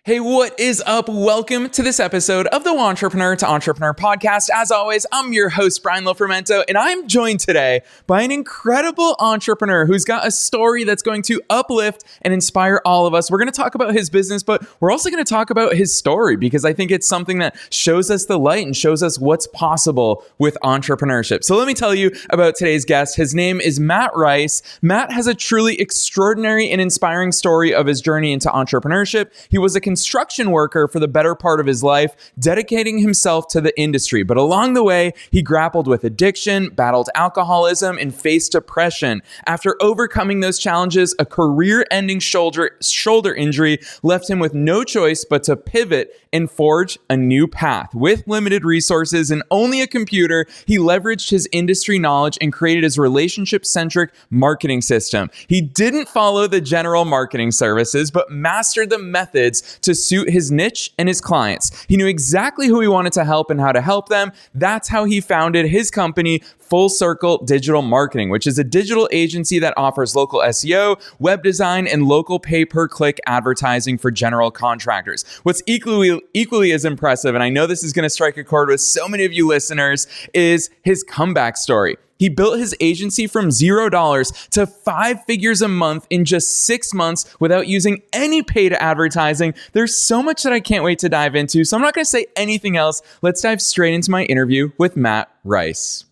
Hey, what is up? Welcome to this episode of the Entrepreneur to Entrepreneur podcast. As always, I'm your host, Brian Lofrumento, and I'm joined today by an incredible entrepreneur who's got a story that's going to uplift and inspire all of us. We're going to talk about his business, but we're also going to talk about his story because I think it's something that shows us the light and shows us what's possible with entrepreneurship. So let me tell you about today's guest. His name is Matt Rice. Matt has a truly extraordinary and inspiring story of his journey into entrepreneurship. He was a construction worker for the better part of his life, dedicating himself to the industry. But along the way, he grappled with addiction, battled alcoholism, and faced depression. After overcoming those challenges, a career-ending shoulder injury left him with no choice but to pivot and forge a new path. With limited resources and only a computer, he leveraged his industry knowledge and created his relationship-centric marketing system. He didn't follow the general marketing services, but mastered the methods to suit his niche and his clients. He knew exactly who he wanted to help and how to help them. That's how he founded his company, Full Circle Digital Marketing, which is a digital agency that offers local SEO, web design, and local pay-per-click advertising for general contractors. What's equally as impressive, and I know this is going to strike a chord with so many of you listeners, is his comeback story. He built his agency from $0 to 5 figures a month in just 6 months without using any paid advertising. There's so much that I can't wait to dive into, so I'm not going to say anything else. Let's dive straight into my interview with Matt Rice.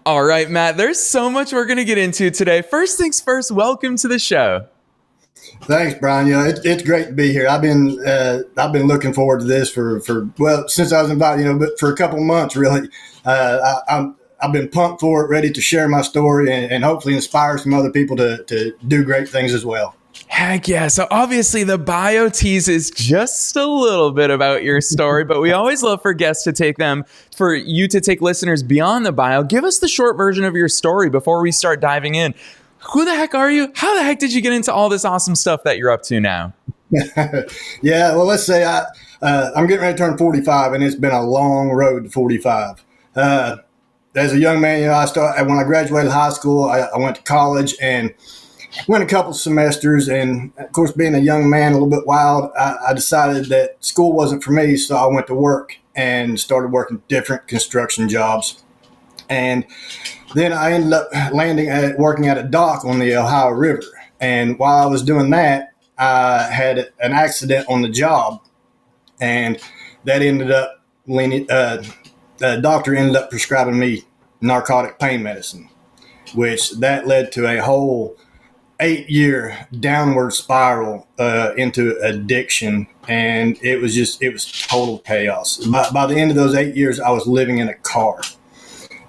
All right, Matt, there's so much we're going to get into today. First things first, welcome to the show. Thanks, Brian. It's great to be here. I've been looking forward to this for since I was invited, but for a couple of months, really. I've been pumped for it, ready to share my story and hopefully inspire some other people to do great things as well. Heck yeah. So obviously the bio teases just a little bit about your story, but we always love for guests to for you to take listeners beyond the bio. Give us the short version of your story before we start diving in. Who the heck are you? How the heck did you get into all this awesome stuff that you're up to now? Yeah, well, let's say I'm getting ready to turn 45, and it's been a long road to 45. As a young man, when I graduated high school, I went to college and went a couple semesters. And of course, being a young man, a little bit wild, I decided that school wasn't for me. So I went to work and started working different construction jobs. And then I ended up working at a dock on the Ohio River. And while I was doing that, I had an accident on the job, and that ended up the doctor ended up prescribing me narcotic pain medicine, which that led to a whole 8-year downward spiral into addiction. And it was total chaos. By the end of those 8 years, I was living in a car.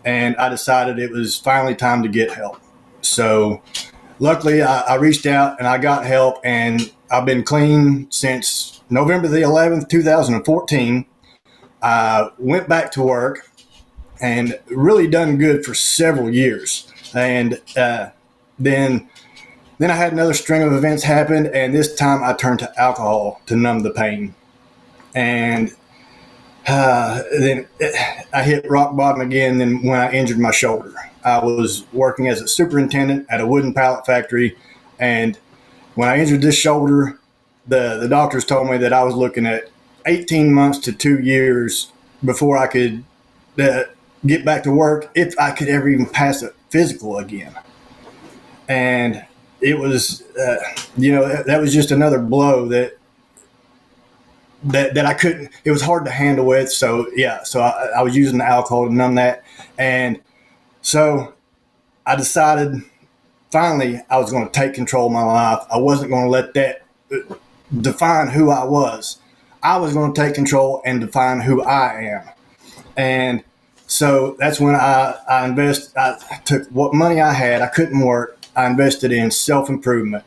And I decided it was finally time to get help. So luckily, I reached out and I got help, and I've been clean since November the 11th, 2014. I went back to work and really done good for several years. And then I had another string of events happen, and this time I turned to alcohol to numb the pain. And then I hit rock bottom again. Then when I injured my shoulder, I was working as a superintendent at a wooden pallet factory. And when I injured this shoulder, the doctors told me that I was looking at 18 months to 2 years before I could get back to work, if I could ever even pass a physical again. And it was, that was just another blow that I couldn't, it was hard to handle with. So I was using the alcohol to numb that. And so I decided finally I was going to take control of my life. I wasn't going to let that define who I was. I was going to take control and define who I am. And so that's when I took what money I had. I couldn't work. I invested in self-improvement,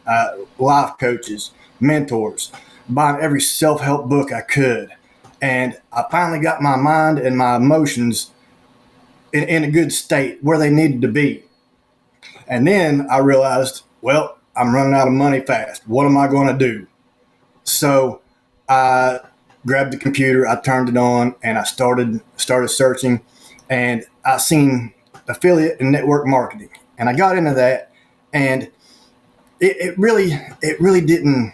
life coaches, mentors, buying every self-help book I could. And I finally got my mind and my emotions in a good state where they needed to be. And then I realized, well, I'm running out of money fast. What am I going to do? So I grabbed the computer, I turned it on, and I started searching. and I seen affiliate and network marketing, and I got into that, and it really didn't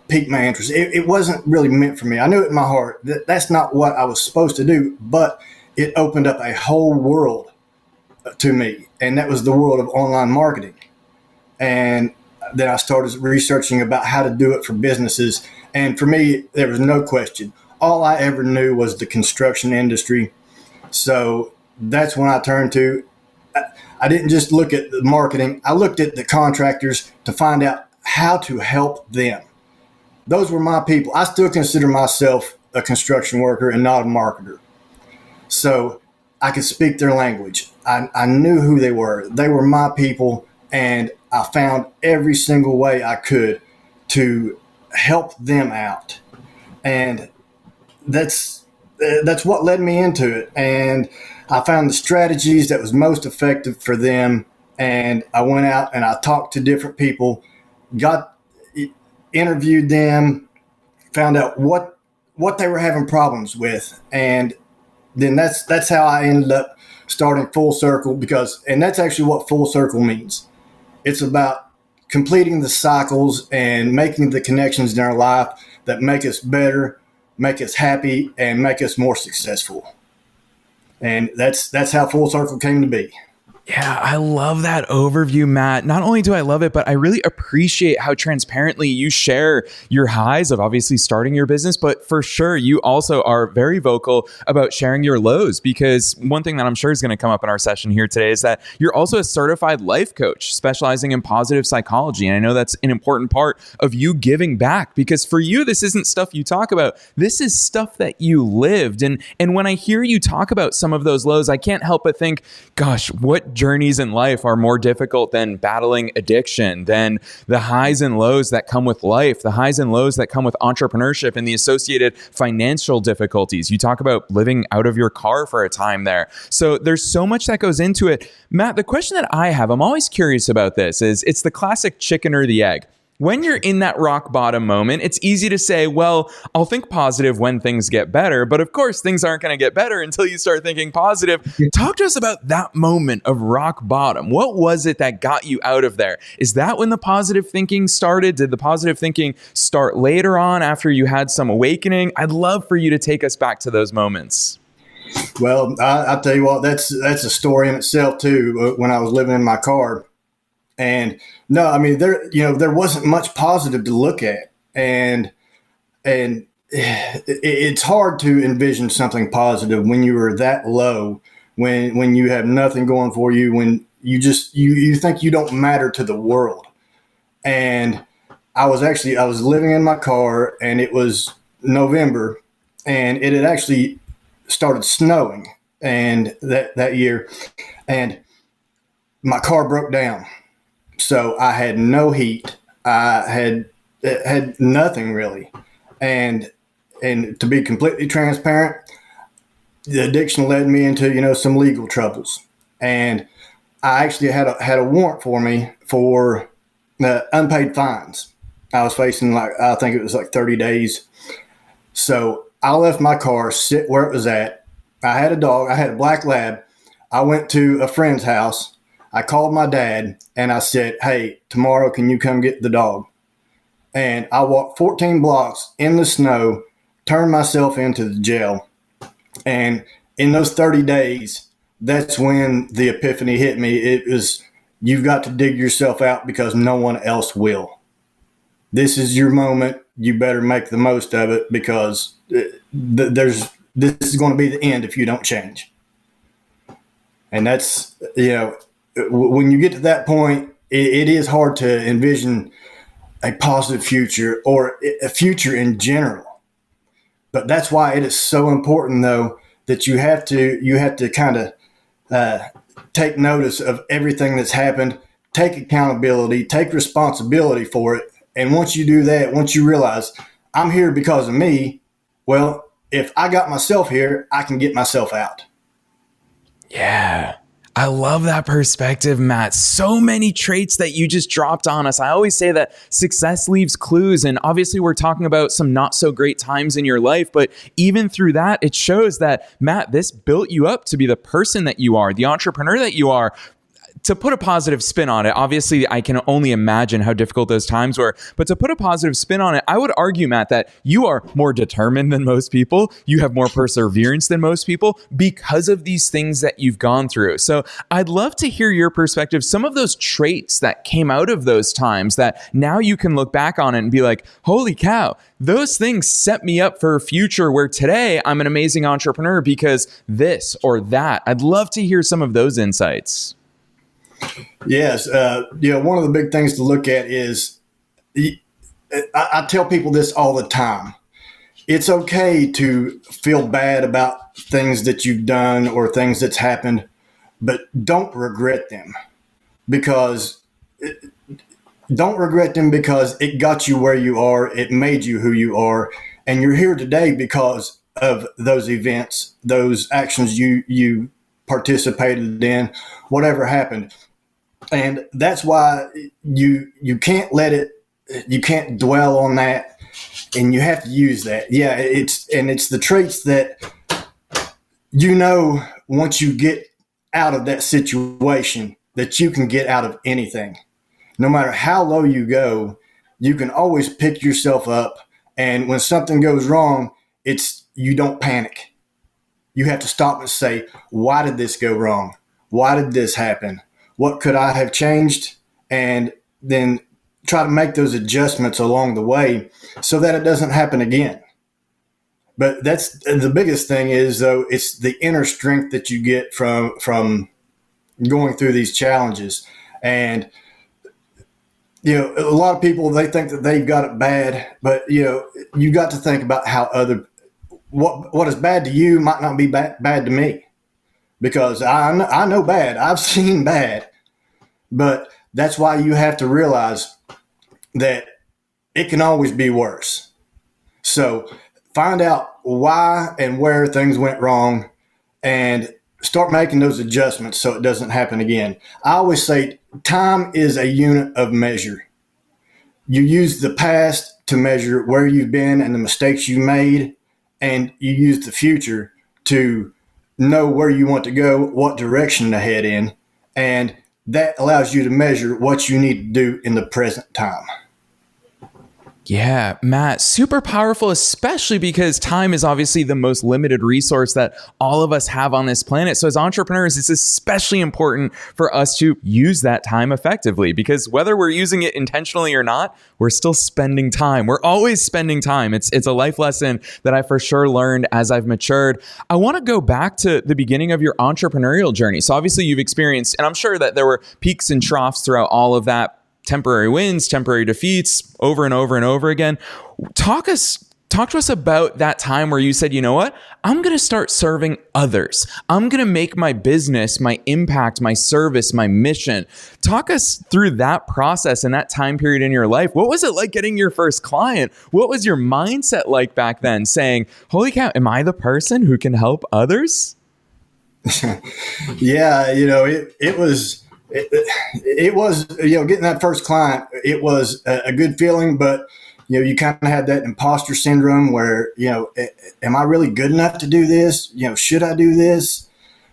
pique my interest. It wasn't really meant for me. I knew it in my heart that that's not what I was supposed to do, but it opened up a whole world to me, and that was the world of online marketing. And then I started researching about how to do it for businesses. And for me, there was no question. All I ever knew was the construction industry. So that's when I turned to. I didn't just look at the marketing. I looked at the contractors to find out how to help them. Those were my people. I still consider myself a construction worker and not a marketer. So I could speak their language. I knew who they were. They were my people, and I found every single way I could to help them out. And that's what led me into it. And I found the strategies that was most effective for them. And I went out and I talked to different people, interviewed them, found out what they were having problems with. And then that's how I ended up starting Full Circle, and that's actually what Full Circle means. It's about completing the cycles and making the connections in our life that make us better, make us happy, and make us more successful. And that's how Full Circle came to be. Yeah, I love that overview, Matt. Not only do I love it, but I really appreciate how transparently you share your highs of obviously starting your business, but for sure, you also are very vocal about sharing your lows, because one thing that I'm sure is going to come up in our session here today is that you're also a certified life coach specializing in positive psychology. And I know that's an important part of you giving back, because for you, this isn't stuff you talk about. This is stuff that you lived. And when I hear you talk about some of those lows, I can't help but think, gosh, what journeys in life are more difficult than battling addiction, than the highs and lows that come with life, the highs and lows that come with entrepreneurship and the associated financial difficulties. You talk about living out of your car for a time there. So there's so much that goes into it. Matt, the question that I have, I'm always curious about this, is it's the classic chicken or the egg. When you're in that rock bottom moment, it's easy to say, well, I'll think positive when things get better. But of course, things aren't going to get better until you start thinking positive. Talk to us about that moment of rock bottom. What was it that got you out of there? Is that when the positive thinking started? Did the positive thinking start later on after you had some awakening? I'd love for you to take us back to those moments. Well, I'll tell you what, that's a story in itself too. When I was living in my car. And no, I mean, there wasn't much positive to look at, and it's hard to envision something positive when you are that low, when you have nothing going for you, when you think you don't matter to the world. And I was living in my car, and it was November, and it had actually started snowing, and that year, and my car broke down. So I had no heat. I had nothing really. And to be completely transparent, the addiction led me into, some legal troubles. And I actually had a warrant for me for unpaid fines. I was facing I think it was 30 days. So I left my car sit where it was at. I had a dog. I had a black lab. I went to a friend's house. I called my dad and I said, hey, tomorrow, can you come get the dog? And I walked 14 blocks in the snow, turned myself into the jail. And in those 30 days, that's when the epiphany hit me. It was, you've got to dig yourself out because no one else will. This is your moment. You better make the most of it, because this is going to be the end if you don't change. And that's, when you get to that point, it is hard to envision a positive future or a future in general. But that's why it is so important, though, that you have to kind of take notice of everything that's happened, take accountability, take responsibility for it. And once you do that, once you realize I'm here because of me, well, if I got myself here, I can get myself out. Yeah. I love that perspective, Matt. So many traits that you just dropped on us. I always say that success leaves clues. And obviously, we're talking about some not so great times in your life. But even through that, it shows that, Matt, this built you up to be the person that you are, the entrepreneur that you are. To put a positive spin on it, obviously, I can only imagine how difficult those times were. But to put a positive spin on it, I would argue, Matt, that you are more determined than most people. You have more perseverance than most people because of these things that you've gone through. So I'd love to hear your perspective, some of those traits that came out of those times that now you can look back on it and be like, holy cow, those things set me up for a future where today I'm an amazing entrepreneur because this or that. I'd love to hear some of those insights. Yes. One of the big things to look at is I tell people this all the time. It's okay to feel bad about things that you've done or things that's happened, but don't regret them because it got you where you are. It made you who you are. And you're here today because of those events, those actions you participated in, whatever happened. And that's why you can't let it, you can't dwell on that, and you have to use that. Yeah, it's the traits that, once you get out of that situation, that you can get out of anything. No matter how low you go, you can always pick yourself up. And when something goes wrong, you don't panic. You have to stop and say, why did this go wrong? Why did this happen? What could I have changed? And then try to make those adjustments along the way so that it doesn't happen again. But that's the biggest thing is, though, it's the inner strength that you get from going through these challenges. And, a lot of people, they think that they've got it bad, but, you got to think about how what is bad to you might not be bad to me. Because I know bad. I've seen bad. But that's why you have to realize that it can always be worse. So find out why and where things went wrong and start making those adjustments so it doesn't happen again. I always say time is a unit of measure. You use the past to measure where you've been and the mistakes you made, and you use the future to know where you want to go, what direction to head in, and that allows you to measure what you need to do in the present time. Yeah, Matt, super powerful, especially because time is obviously the most limited resource that all of us have on this planet. So as entrepreneurs, it's especially important for us to use that time effectively, because whether we're using it intentionally or not, we're still spending time. We're always spending time. It's a life lesson that I for sure learned as I've matured. I want to go back to the beginning of your entrepreneurial journey. So obviously you've experienced, and I'm sure that there were peaks and troughs throughout all of that, temporary wins, temporary defeats, over and over and over again. Talk to us about that time where you said, you know what? I'm going to start serving others. I'm going to make my business, my impact, my service, my mission. Talk us through that process and that time period in your life. What was it like getting your first client? What was your mindset like back then, saying, holy cow, am I the person who can help others? Yeah, it was getting that first client, it was a good feeling, but you kind of had that imposter syndrome where am I really good enough to do this? Should I do this?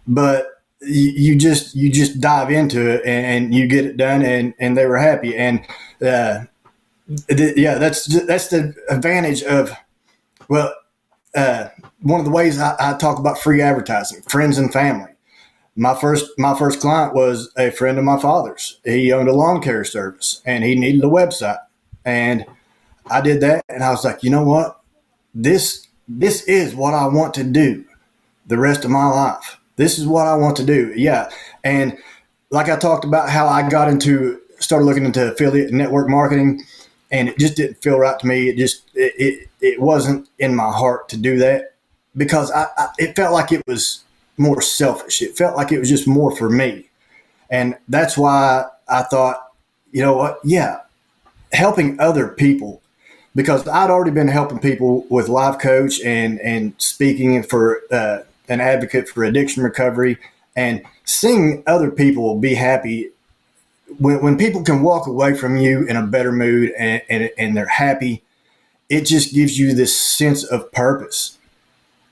But you just dive into it and you get it done, and they were happy. And that's the advantage of, one of the ways I talk about free advertising, friends and family. My first client was a friend of my father's. He owned a lawn care service and he needed a website. And I did that, and I was like, you know what? This is what I want to do the rest of my life. This is what I want to do. Yeah. And like I talked about how I started looking into affiliate and network marketing, and it just didn't feel right to me. It wasn't in my heart to do that because it felt like it was more selfish. It felt like it was just more for me. And that's why I thought, you know what? Yeah, helping other people, because I'd already been helping people with life coach and speaking for an advocate for addiction recovery. And seeing other people be happy, when people can walk away from you in a better mood and they're happy, it just gives you this sense of purpose.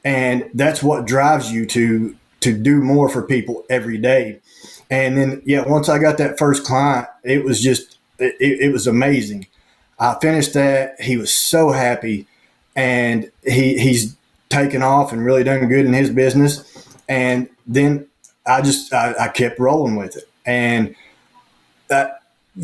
And that's what drives you to do more for people every day. And then, once I got that first client, it was just, it was amazing. I finished that. He was so happy, and he's taken off and really done good in his business. And then I kept rolling with it. And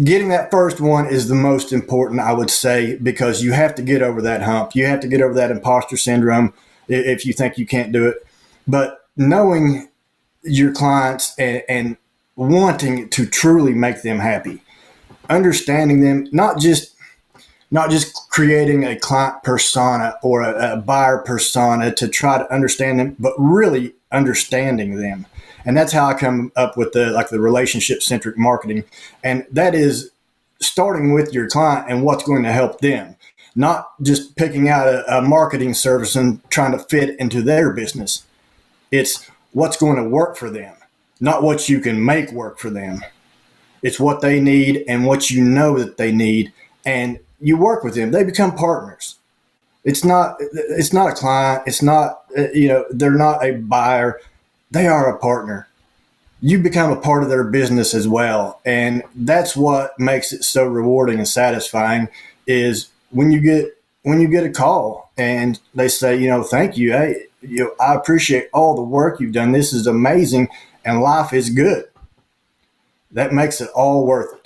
getting that first one is the most important, I would say, because you have to get over that hump. You have to get over that imposter syndrome if you think you can't do it. But knowing your clients and wanting to truly make them happy, understanding them, not just creating a client persona or a buyer persona to try to understand them, but really understanding them. And that's how I come up with the relationship centric marketing. And that is starting with your client and what's going to help them, not just picking out a marketing service and trying to fit into their business. It's what's going to work for them, not what you can make work for them. It's what they need and what you know that they need. And you work with them. They become partners. It's not a client. It's not, they're not a buyer. They are a partner. You become a part of their business as well. And that's what makes it so rewarding and satisfying is when you get a call and they say, thank you. Hey, I appreciate all the work you've done. This is amazing. And life is good. That makes it all worth it.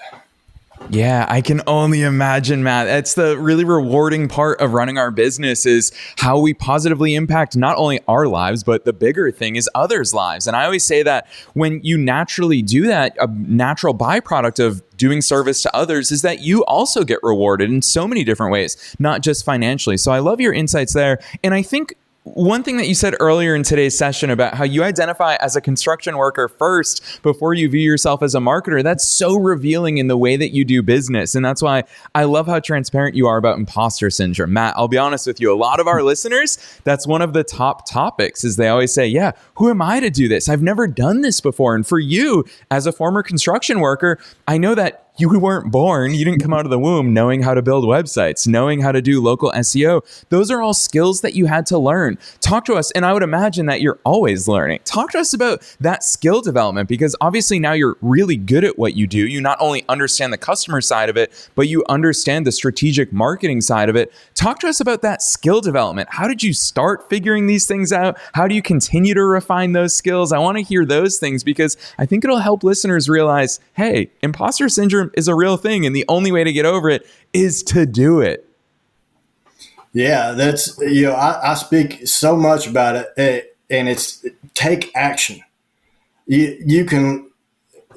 Yeah, I can only imagine, Matt. That's the really rewarding part of running our business is how we positively impact not only our lives, but the bigger thing is others' lives. And I always say that when you naturally do that, a natural byproduct of doing service to others is that you also get rewarded in so many different ways, not just financially. So I love your insights there. And I think one thing that you said earlier in today's session about how you identify as a construction worker first before you view yourself as a marketer, that's so revealing in the way that you do business. And that's why I love how transparent you are about imposter syndrome. Matt, I'll be honest with you, a lot of our listeners, that's one of the top topics is they always say, yeah, who am I to do this? I've never done this before. And for you, as a former construction worker, I know that you weren't born, you didn't come out of the womb knowing how to build websites, knowing how to do local SEO. Those are all skills that you had to learn. Talk to us, and I would imagine that you're always learning. Talk to us about that skill development, because obviously now you're really good at what you do. You not only understand the customer side of it, but you understand the strategic marketing side of it. Talk to us about that skill development. How did you start figuring these things out? How do you continue to refine those skills? I want to hear those things because I think it'll help listeners realize, hey, imposter syndrome is a real thing, and the only way to get over it is to do it. Yeah, that's, I speak so much about it, and it's take action. You can,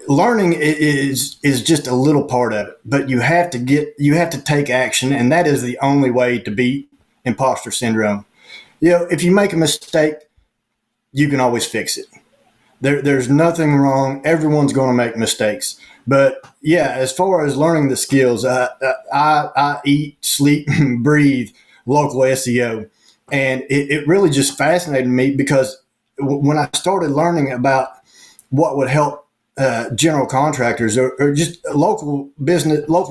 learning is just a little part of it, but you have to take action, and that is the only way to beat imposter syndrome. If you make a mistake, you can always fix it. There's nothing wrong. Everyone's going to make mistakes. But yeah, as far as learning the skills, I eat, sleep, and breathe local SEO. And it really just fascinated me because when I started learning about what would help general contractors or just local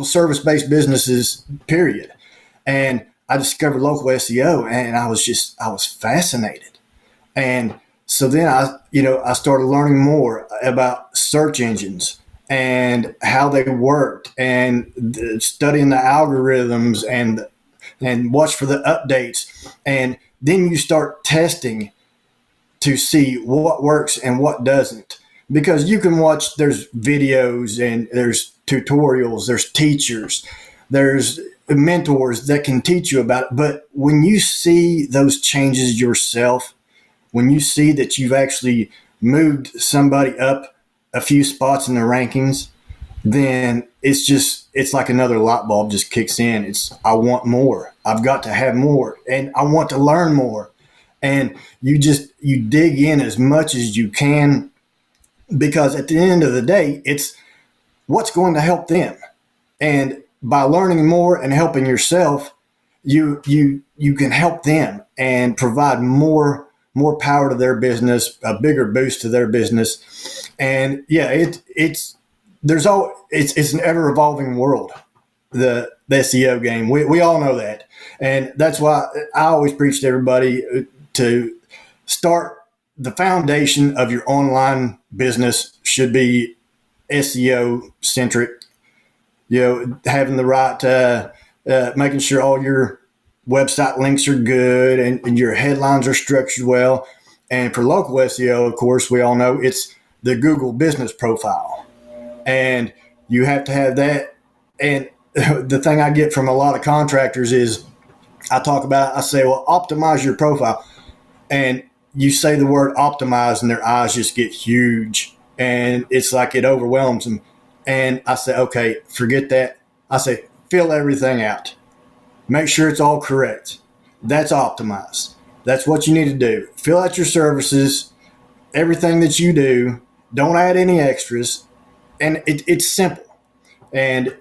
service-based businesses, period. And I discovered local SEO, and I was fascinated. And so then I started learning more about search engines and how they worked, and studying the algorithms and watch for the updates. And then you start testing to see what works and what doesn't. Because you can watch, there's videos and there's tutorials, there's teachers, there's mentors that can teach you about it. But when you see those changes yourself, when you see that you've actually moved somebody up a few spots in the rankings, then it's like another light bulb just kicks in. I want more. I've got to have more, and I want to learn more. And you dig in as much as you can, because at the end of the day, it's what's going to help them. And by learning more and helping yourself, you can help them and provide more more power to their business, a bigger boost to their business. And yeah, it's an ever evolving world, the SEO game. We all know that. And that's why I always preach to everybody to start. The foundation of your online business should be SEO centric, having the right, making sure all your website links are good and your headlines are structured well. And for local SEO, of course, we all know it's the Google business profile. And you have to have that. And the thing I get from a lot of contractors is I say, well, optimize your profile. And you say the word optimize and their eyes just get huge and it's like it overwhelms them. And I say, okay, forget that. I say, fill everything out. Make sure it's all correct. That's optimize. That's what you need to do. Fill out your services, everything that you do. Don't add any extras. And it's simple. And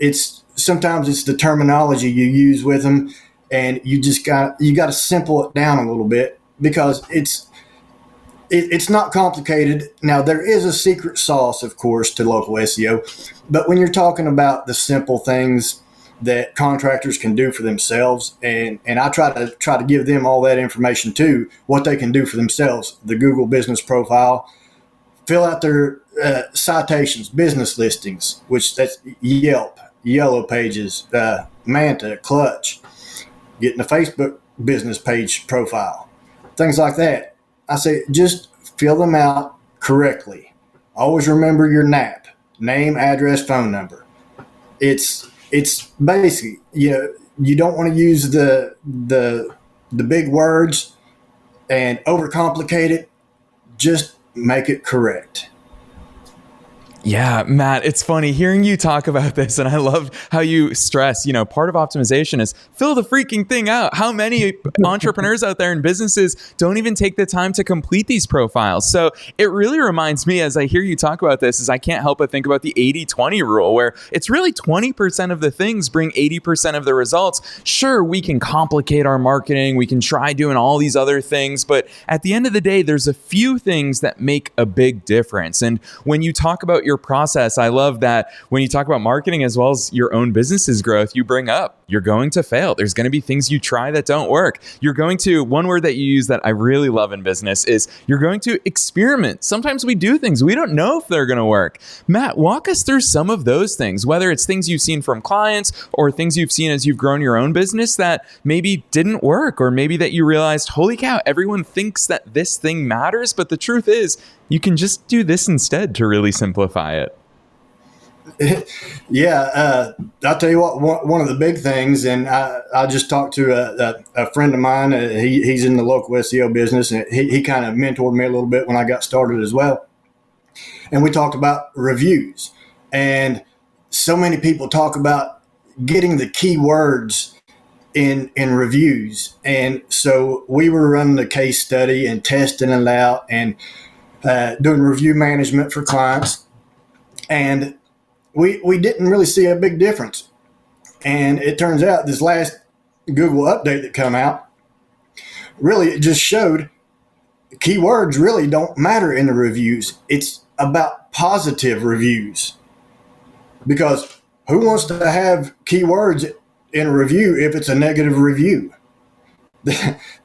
sometimes it's the terminology you use with them. And you got to simple it down a little bit because it's not complicated. Now, there is a secret sauce, of course, to local SEO. But when you're talking about the simple things that contractors can do for themselves, and I try to give them all that information too, what they can do for themselves, the Google business profile, fill out their citations, business listings, which that's Yelp, Yellow Pages, Manta, Clutch, getting a Facebook business page profile, things like that. I say, just fill them out correctly. Always remember your NAP, name, address, phone number. It's basically, you don't want to use the big words and overcomplicate it. Just make it correct. Yeah, Matt, it's funny hearing you talk about this, and I love how you stress, part of optimization is fill the freaking thing out. How many entrepreneurs out there and businesses don't even take the time to complete these profiles? So it really reminds me, as I hear you talk about this, is I can't help but think about the 80-20 rule, where it's really 20% of the things bring 80% of the results. Sure, we can complicate our marketing, we can try doing all these other things, but at the end of the day, there's a few things that make a big difference. And when you talk about your process, I love that when you talk about marketing as well as your own business's growth, you bring up you're going to fail. There's going to be things you try that don't work. You're going to, one word that you use that I really love in business is you're going to experiment. Sometimes we do things we don't know if they're going to work. Matt, walk us through some of those things, whether it's things you've seen from clients or things you've seen as you've grown your own business that maybe didn't work, or maybe that you realized, holy cow, everyone thinks that this thing matters, but the truth is you can just do this instead to really simplify it. Yeah, I'll tell you what, one of the big things, and I just talked to a friend of mine, he's in the local SEO business, and he kind of mentored me a little bit when I got started as well. And we talked about reviews, and so many people talk about getting the keywords in reviews. And so we were running a case study and testing it out and doing review management for clients. And we didn't really see a big difference. And it turns out this last Google update that come out, really it just showed keywords really don't matter in the reviews. It's about positive reviews. Because who wants to have keywords in a review if it's a negative review?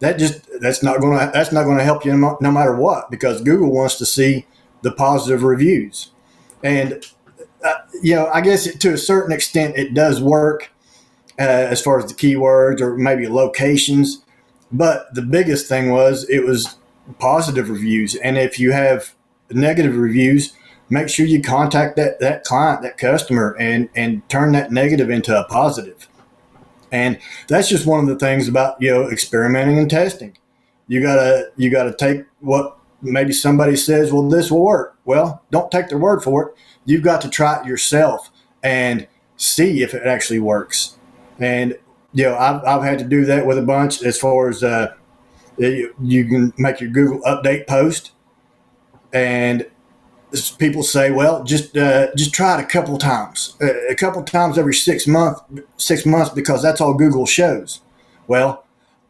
That's not going to help you no matter what, because Google wants to see the positive reviews. And I guess to a certain extent it does work as far as the keywords or maybe locations. But the biggest thing it was positive reviews. And if you have negative reviews, make sure you contact that client, that customer, and turn that negative into a positive. And that's just one of the things about, experimenting and testing. You gotta take what maybe somebody says, well, this will work. Well, don't take their word for it. You've got to try it yourself and see if it actually works. And, I've had to do that with a bunch as far as you can make your Google update post. And people say, well, just try it a couple times every 6 months, because that's all Google shows. Well,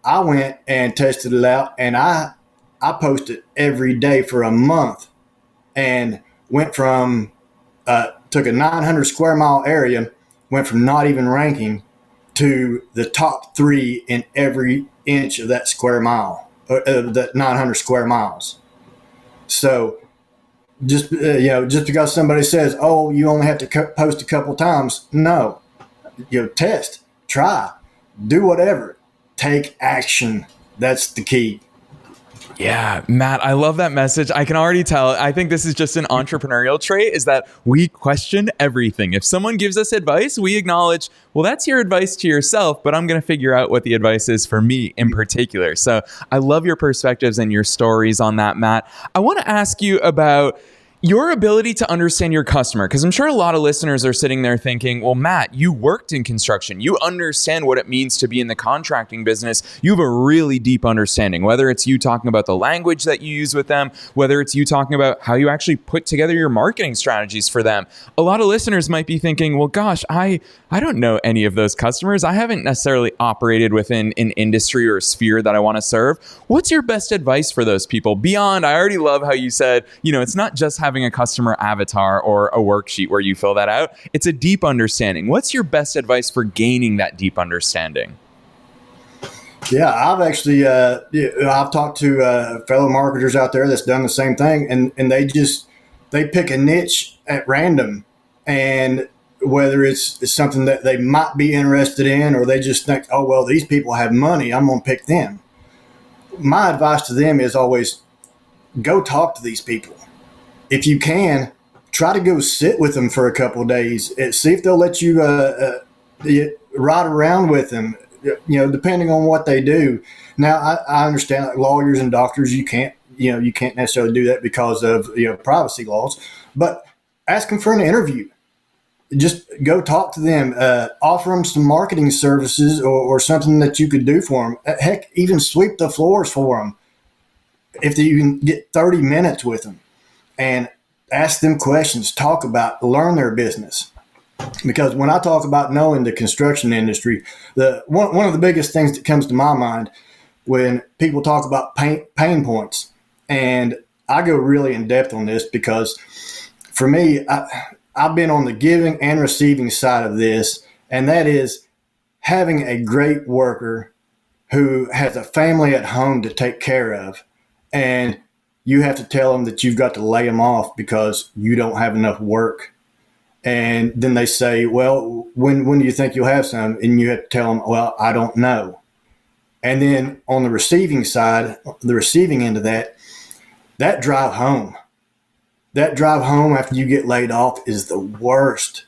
I went and tested it out, and I I posted every day for a month and went from, took a 900 square mile area, went from not even ranking to the top 3 in every inch of that square mile, that 900 square miles. So just because somebody says, oh, you only have to post a couple times, no, test, try, do whatever, take action. That's the key. Yeah, Matt, I love that message. I can already tell. I think this is just an entrepreneurial trait, is that we question everything. If someone gives us advice, we acknowledge, well, that's your advice to yourself, but I'm going to figure out what the advice is for me in particular. So I love your perspectives and your stories on that, Matt. I want to ask you about your ability to understand your customer, because I'm sure a lot of listeners are sitting there thinking, well, Matt, you worked in construction. You understand what it means to be in the contracting business. You have a really deep understanding, whether it's you talking about the language that you use with them, whether it's you talking about how you actually put together your marketing strategies for them. A lot of listeners might be thinking, well, gosh, I don't know any of those customers. I haven't necessarily operated within an industry or a sphere that I want to serve. What's your best advice for those people beyond? I already love how you said, it's not just having a customer avatar or a worksheet where you fill that out. It's a deep understanding. What's your best advice for gaining that deep understanding? Yeah, I've talked to fellow marketers out there that's done the same thing, and they pick a niche at random, and whether it's something that they might be interested in, or they just think, oh, well, these people have money, I'm going to pick them. My advice to them is always go talk to these people. If you can, try to go sit with them for a couple of days. See if they'll let you ride around with them, depending on what they do. Now, I understand, like lawyers and doctors, you can't necessarily do that because of privacy laws, but ask them for an interview. Just go talk to them, offer them some marketing services or something that you could do for them. Heck, even sweep the floors for them if you can get 30 minutes with them. And ask them questions, learn their business. Because when I talk about knowing the construction industry, one of the biggest things that comes to my mind when people talk about pain points, and I go really in depth on this because for me, I've been on the giving and receiving side of this, and that is having a great worker who has a family at home to take care of, and you have to tell them that you've got to lay them off because you don't have enough work. And then they say, well, when do you think you'll have some? And you have to tell them, well, I don't know. And then on the receiving side, the receiving end of that drive home after you get laid off is the worst.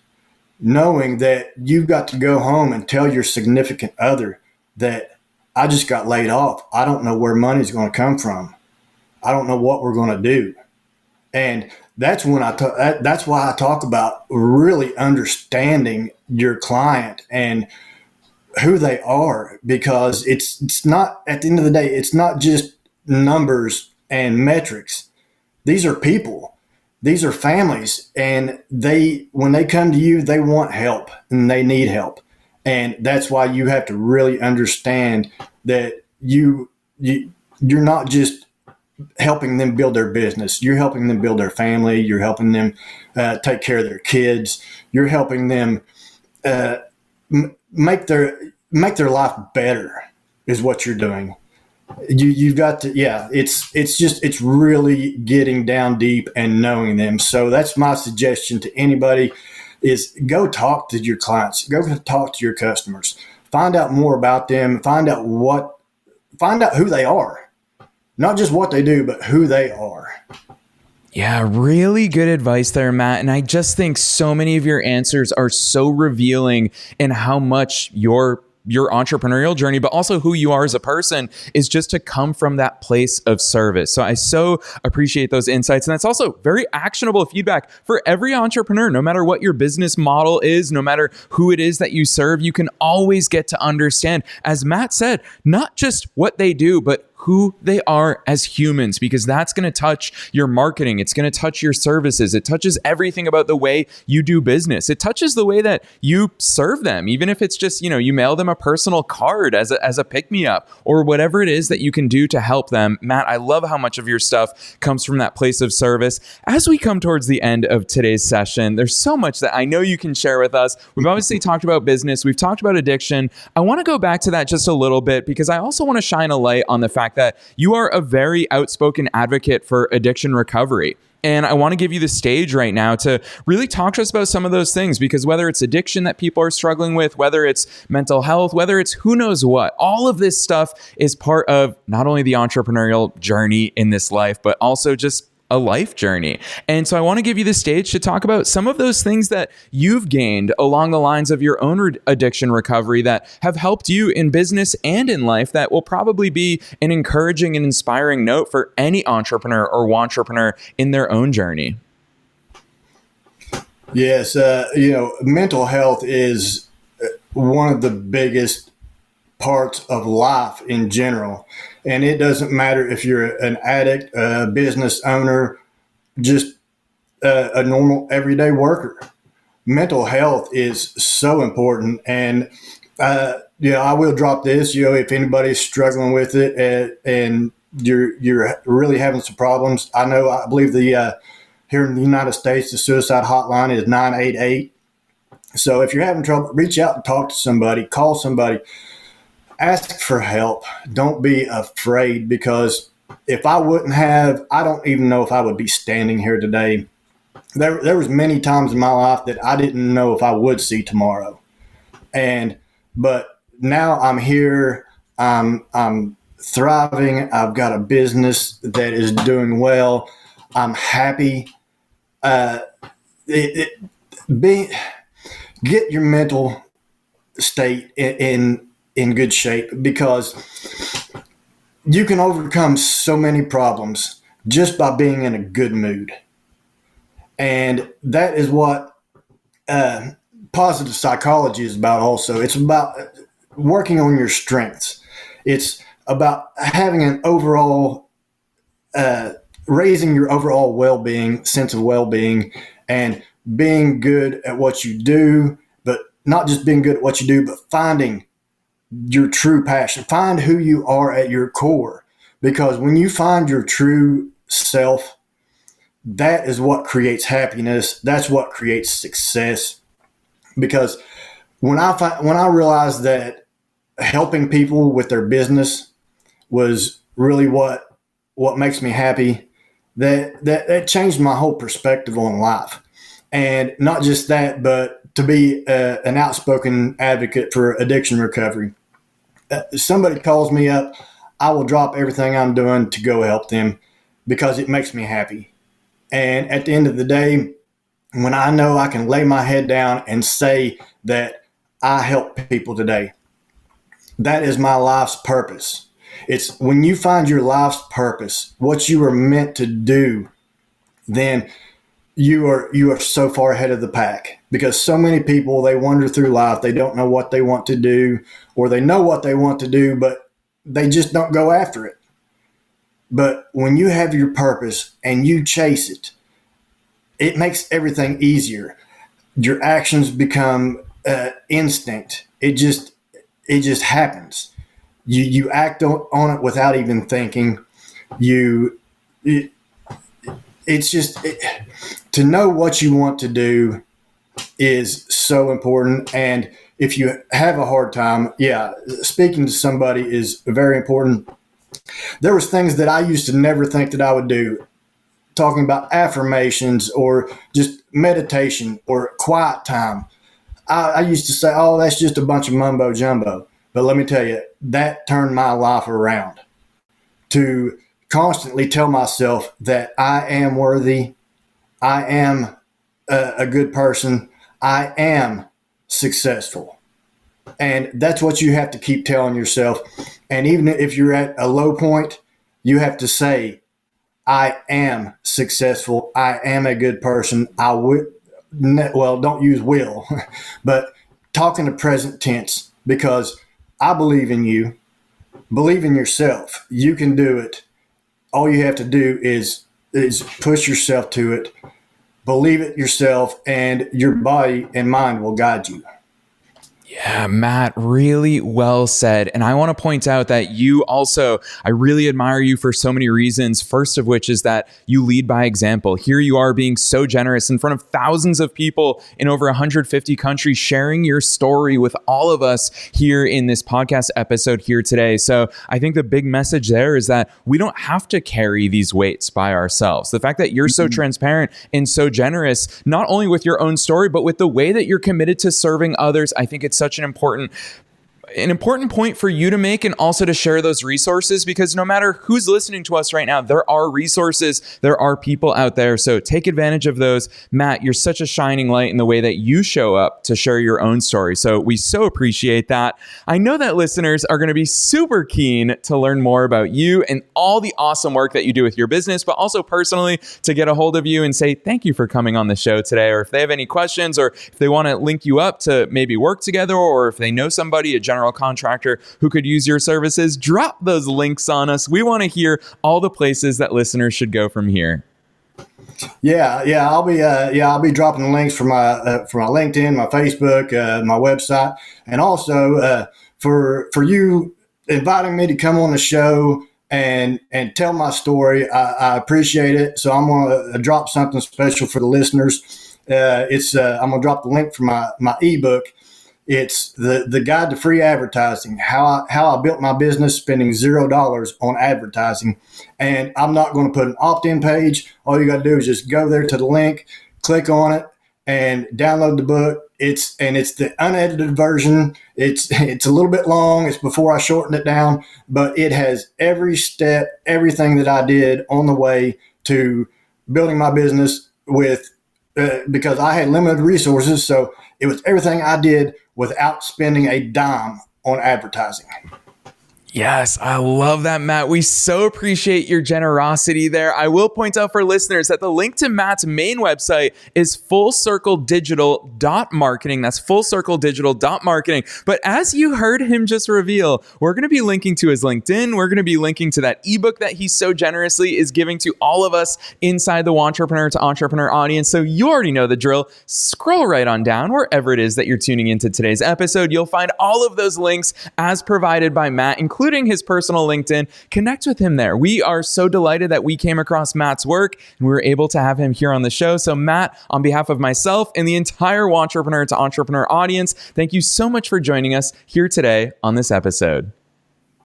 Knowing that you've got to go home and tell your significant other that I just got laid off. I don't know where money's going to come from. I don't know what we're going to do. And that's when that's why I talk about really understanding your client and who they are, because it's not, at the end of the day, it's not just numbers and metrics. These are people. These are families, and when they come to you, they want help and they need help. And that's why you have to really understand that you're not just helping them build their business. You're helping them build their family. You're helping them take care of their kids. You're helping them make their life better is what you're doing. You've got to, it's really getting down deep and knowing them. So that's my suggestion to anybody is go talk to your clients, go talk to your customers, find out more about them, find out who they are. Not just what they do, but who they are. Yeah, really good advice there, Matt. And I just think so many of your answers are so revealing in how much your entrepreneurial journey, but also who you are as a person, is just to come from that place of service. So I so appreciate those insights. And that's also very actionable feedback for every entrepreneur. No matter what your business model is, no matter who it is that you serve, you can always get to understand, as Matt said, not just what they do, but who they are as humans, because that's going to touch your marketing. It's going to touch your services. It touches everything about the way you do business. It touches the way that you serve them, even if it's just, you mail them a personal card as a pick-me-up or whatever it is that you can do to help them. Matt, I love how much of your stuff comes from that place of service. As we come towards the end of today's session, there's so much that I know you can share with us. We've obviously talked about business. We've talked about addiction. I want to go back to that just a little bit, because I also want to shine a light on the fact that you are a very outspoken advocate for addiction recovery. And I want to give you the stage right now to really talk to us about some of those things, because whether it's addiction that people are struggling with, whether it's mental health, whether it's who knows what, all of this stuff is part of not only the entrepreneurial journey in this life, but also just a life journey. And so I want to give you the stage to talk about some of those things that you've gained along the lines of your own addiction recovery that have helped you in business and in life, that will probably be an encouraging and inspiring note for any entrepreneur or wantrepreneur in their own journey. Yes. Mental health is one of the biggest parts of life in general. And it doesn't matter if you're an addict, a business owner, just a normal everyday worker. Mental health is so important. And, I will drop this, if anybody's struggling with it and you're really having some problems. I believe here in the United States, the suicide hotline is 988. So if you're having trouble, reach out and talk to somebody, call somebody. Ask for help. Don't be afraid, because if I wouldn't have, I don't even know if I would be standing here today. There was many times in my life that I didn't know if I would see tomorrow. But now I'm here. I'm thriving. I've got a business that is doing well. I'm happy. Get your mental state in good shape, because you can overcome so many problems just by being in a good mood. And that is what positive psychology is about also. It's about working on your strengths. It's about having an overall, raising your overall well-being, sense of well-being, and being good at what you do, but not just being good at what you do, but finding your true passion. Find who you are at your core, because when you find your true self, that is what creates happiness. That's what creates success. Because when I realized that helping people with their business was really what makes me happy, that changed my whole perspective on life. And not just that, but to be an outspoken advocate for addiction recovery. Somebody calls me up, I will drop everything I'm doing to go help them, because it makes me happy. And at the end of the day, when I know I can lay my head down and say that I help people today, that is my life's purpose. It's when you find your life's purpose, what you were meant to do, then you are so far ahead of the pack. Because so many people, they wander through life, they don't know what they want to do, or they know what they want to do, but they just don't go after it. But when you have your purpose and you chase it, it makes everything easier. Your actions become instinct. It just happens. You act on it without even thinking. To know what you want to do is so important. And if you have a hard time, speaking to somebody is very important. There was things that I used to never think that I would do, talking about affirmations or just meditation or quiet time. I used to say, oh, that's just a bunch of mumbo jumbo. But let me tell you, that turned my life around, to constantly tell myself that I am worthy, I am a good person, I am successful. And that's what you have to keep telling yourself. And even if you're at a low point, you have to say, I am successful, I am a good person, don't use will, but talk in the present tense, because I believe in you. believe in yourself. You can do it. All you have to do is push yourself to it. Believe it yourself, and your body and mind will guide you. Yeah, Matt, really well said. And I want to point out that you also, I really admire you for so many reasons. First of which is that you lead by example. Here you are being so generous in front of thousands of people in over 150 countries, sharing your story with all of us here in this podcast episode here today. So I think the big message there is that we don't have to carry these weights by ourselves. The fact that you're so transparent and so generous, not only with your own story, but with the way that you're committed to serving others, I think it's such an important point for you to make, and also to share those resources, because no matter who's listening to us right now, there are resources, there are people out there. So take advantage of those. Matt, you're such a shining light in the way that you show up to share your own story. So we so appreciate that. I know that listeners are going to be super keen to learn more about you and all the awesome work that you do with your business, but also personally to get a hold of you and say thank you for coming on the show today. Or if they have any questions, or if they want to link you up to maybe work together, or if they know somebody, a general contractor who could use your services, drop those links on us. We want to hear all the places that listeners should go from here. Yeah, I'll be dropping the links for my LinkedIn, my Facebook, my website, and also for you inviting me to come on the show and tell my story. I appreciate it. So I'm going to drop something special for the listeners. I'm going to drop the link for my ebook. It's the guide to free advertising, how I built my business spending $0 on advertising. And I'm not going to put an opt-in page. All you got to do is just go there to the link, click on it, and download the book. It's the unedited version. It's a little bit long. It's before I shortened it down, but it has every step, everything that I did on the way to building my business because I had limited resources. So it was everything I did without spending a dime on advertising. Yes, I love that, Matt. We so appreciate your generosity there. I will point out for listeners that the link to Matt's main website is fullcircledigital.marketing. That's fullcircledigital.marketing. But as you heard him just reveal, we're going to be linking to his LinkedIn. We're going to be linking to that ebook that he so generously is giving to all of us inside the Entrepreneur to Entrepreneur audience. So you already know the drill. Scroll right on down wherever it is that you're tuning into today's episode. You'll find all of those links as provided by Matt, including his personal LinkedIn. Connect with him there. We are so delighted that we came across Matt's work and we were able to have him here on the show. So Matt, on behalf of myself and the entire Entrepreneur to Entrepreneur audience, thank you so much for joining us here today on this episode.